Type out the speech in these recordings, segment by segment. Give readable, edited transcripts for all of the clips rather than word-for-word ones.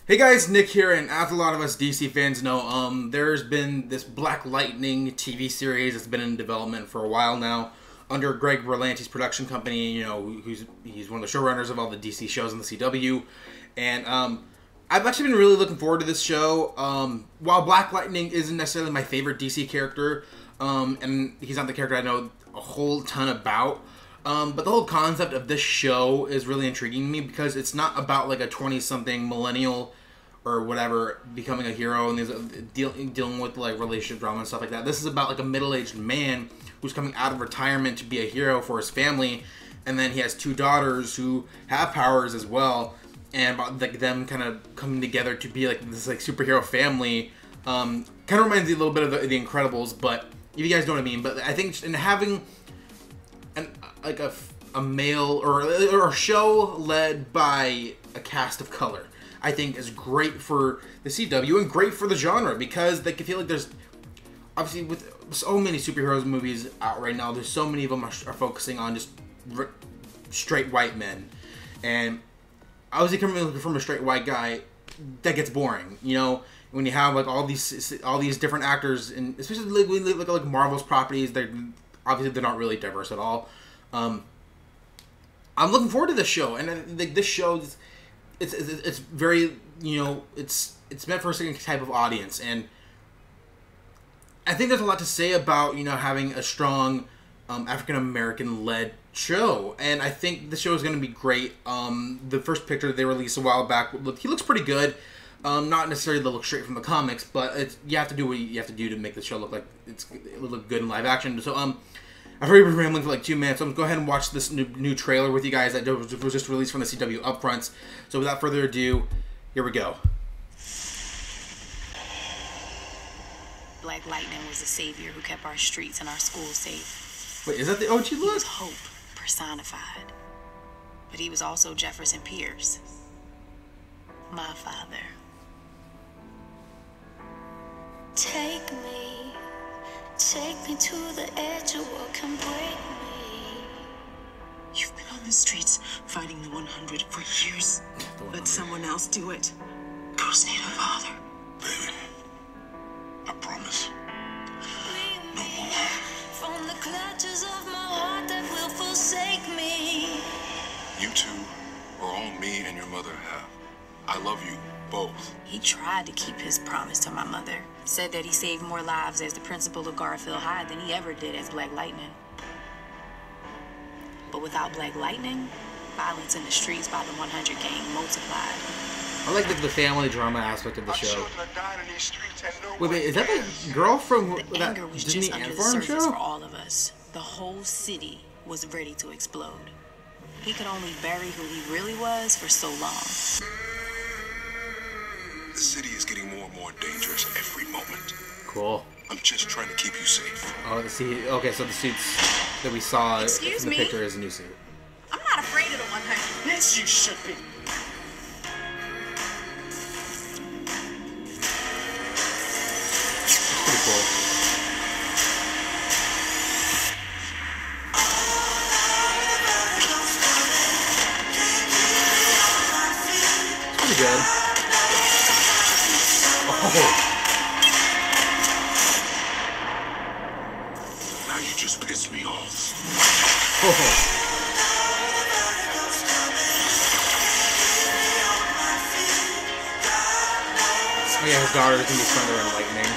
Hey guys, Nick here, and as a lot of us DC fans know, there's been this Black Lightning TV series that's been in development for a while now, under Greg Berlanti's production company. You know, he's one of the showrunners of all the DC shows in the CW, and I've actually been really looking forward to this show. While Black Lightning isn't necessarily my favorite DC character, and he's not the character I know a whole ton about. But the whole concept of this show is really intriguing to me because it's not about like a 20-something millennial or whatever becoming a hero and dealing with like relationship drama and stuff like that. This is about like a middle-aged man who's coming out of retirement to be a hero for his family, and then he has two daughters who have powers as well, and about like them kind of coming together to be like this like superhero family. Kind of reminds me a little bit of the Incredibles, but if you guys know what I mean. But I think in having like a male or a show led by a cast of color, I think is great for the CW and great for the genre, because they can feel like there's obviously with so many superheroes movies out right now, there's so many of them are focusing on just straight white men, and obviously coming from a straight white guy, that gets boring, you know, when you have like all these different actors, and especially when you look at like Marvel's properties, they're not really diverse at all. I'm looking forward to this show, and this show, it's very, you know, it's meant for a certain type of audience, and I think there's a lot to say about, you know, having a strong African American led show, and I think the show is going to be great. The first picture they released a while back, he looks pretty good. Not necessarily the look straight from the comics, but you have to do what you have to do to make the show look like it'll look good in live action. So I've already been rambling for like 2 minutes, so I'm going to go ahead and watch this new trailer with you guys that was just released from the CW upfronts. So without further ado, here we go. Black Lightning was a savior who kept our streets and our schools safe. Wait, is that the OG He look? was hope personified. But he was also Jefferson Pierce, my father. Take me to the edge of what can break me. You've been on the streets fighting the 100 for years. Let someone else do it. Girls need a father. Baby, I promise. No more. From the clutches of my heart that will forsake me. You two are all me and your mother have. I love you both. He tried to keep his promise to my mother. Said that he saved more lives as the principal of Garfield High than he ever did as Black Lightning. But without Black Lightning, violence in the streets by the 100 gang multiplied. I like the family drama aspect of the Our show. children are dying in these streets and no Wait, one is that cares. the girl from The that anger was Disney just under Ant the Farm surface show? for all of us. The whole city was ready to explode. He could only bury who he really was for so long. The city is getting more and more dangerous every moment. Cool. I'm just trying to keep you safe. Oh, okay, so the suits that we saw Excuse in the me? picture is a new suit. I'm not afraid of the 100. Yes, you should be. It's pretty cool. It's pretty good. Oh. Now you just pissed me off. Oh. Oh yeah, his daughter's gonna be Thunder and Lightning.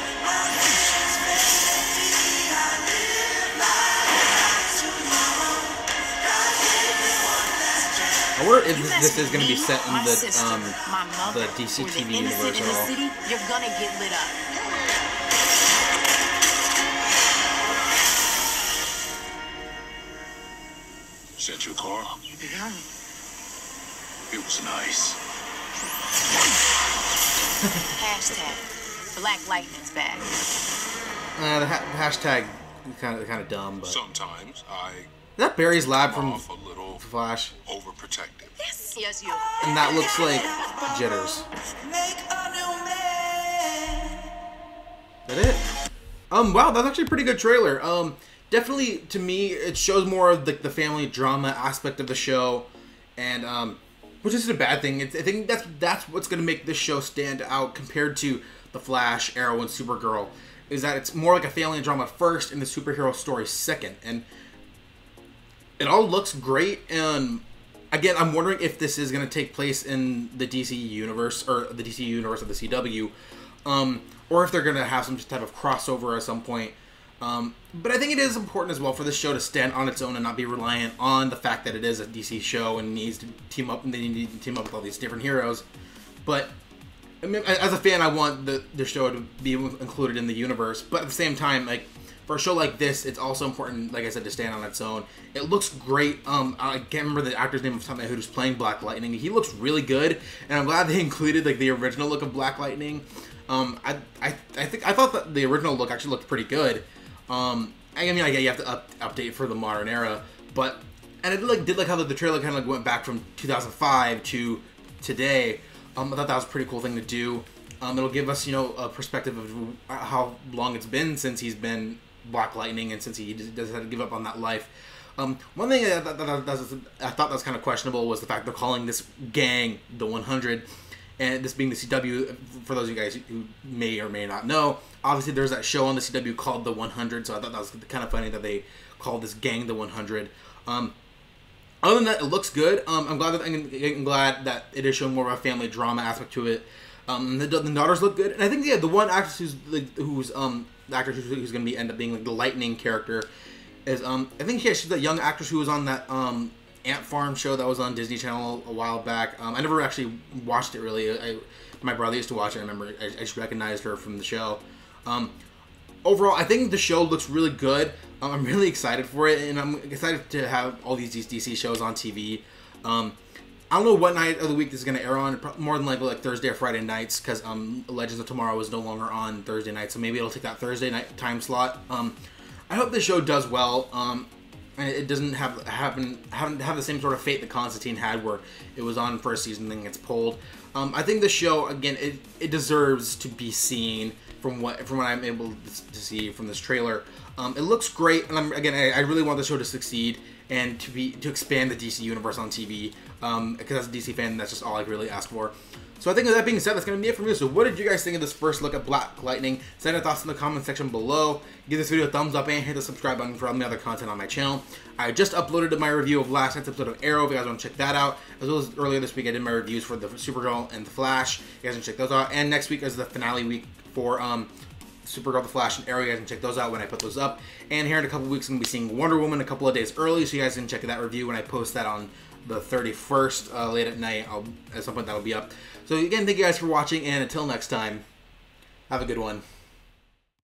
I wonder if this is gonna be set in the DC TV universe at all. City, you're gonna get lit up. Sent you a car? Yeah. It was nice. Hashtag Black Lightning's back. The hashtag kind of dumb, but is Sometimes I that Barry's lab from off a little Flash? overprotective. Yes, you. And that looks like Jitters. Is that it? Wow, that's actually a pretty good trailer. Definitely, to me, it shows more of the family drama aspect of the show, and which isn't a bad thing. I think that's what's going to make this show stand out compared to The Flash, Arrow, and Supergirl, is that it's more like a family drama first and the superhero story second. And it all looks great. And again, I'm wondering if this is going to take place in the DC universe, or the DC universe of the CW, or if they're going to have some type of crossover at some point. But I think it is important as well for this show to stand on its own and not be reliant on the fact that it is a DC show and needs to team up, and they need to team up with all these different heroes. But I mean, as a fan, I want the show to be included in the universe. But at the same time, like, for a show like this, it's also important, like I said, to stand on its own. It looks great. I can't remember the actor's name off the top of my head who's playing Black Lightning. He looks really good, and I'm glad they included like the original look of Black Lightning. I thought that the original look actually looked pretty good. I mean, you have to update for the modern era, and it did like how the trailer kind of went back from 2005 to today. I thought that was a pretty cool thing to do. It'll give us, a perspective of how long it's been since he's been Black Lightning and since he does have to give up on that life. One thing I thought that was kind of questionable was the fact they're calling this gang the 100, and this being the CW. For those of you guys who may or may not know, obviously there's that show on the CW called The 100, so I thought that was kind of funny that they called this gang the 100. Other than that, it looks good. I'm glad that it is showing more of a family drama aspect to it. The daughters look good, and I think the one actress who's the actor who's going to end up being like the Lightning character is I think she's the young actress who was on that Ant Farm show that was on Disney Channel a while back. I never actually watched it really. My brother used to watch it. I remember I just recognized her from the show. Overall, I think the show looks really good. I'm really excited for it, and I'm excited to have all these DC shows on TV. I don't know what night of the week this is going to air on. More than likely like Thursday or Friday nights, because Legends of Tomorrow is no longer on Thursday night, so maybe it'll take that Thursday night time slot. I hope this show does well, and it doesn't have the same sort of fate that Constantine had, where it was on for a season and then gets pulled. I think the show, again, it deserves to be seen from what I'm able to see from this trailer. It looks great, and I really want the show to succeed and to expand the DC universe on TV. Because as a DC fan, that's just all I really ask for. So I think with that being said, that's going to be it for me. So what did you guys think of this first look at Black Lightning? Send your thoughts in the comment section below. Give this video a thumbs up and hit the subscribe button for all the other content on my channel. I just uploaded my review of last night's episode of Arrow, if you guys want to check that out. As well as earlier this week, I did my reviews for the Supergirl and the Flash. You guys can check those out. And next week is the finale week for Supergirl, the Flash, and Arrow. You guys can check those out when I put those up. And here in a couple weeks, I'm going to be seeing Wonder Woman a couple of days early, so you guys can check that review when I post that on the 31st, late at night. At some point that'll be up. So again, thank you guys for watching, and until next time, have a good one.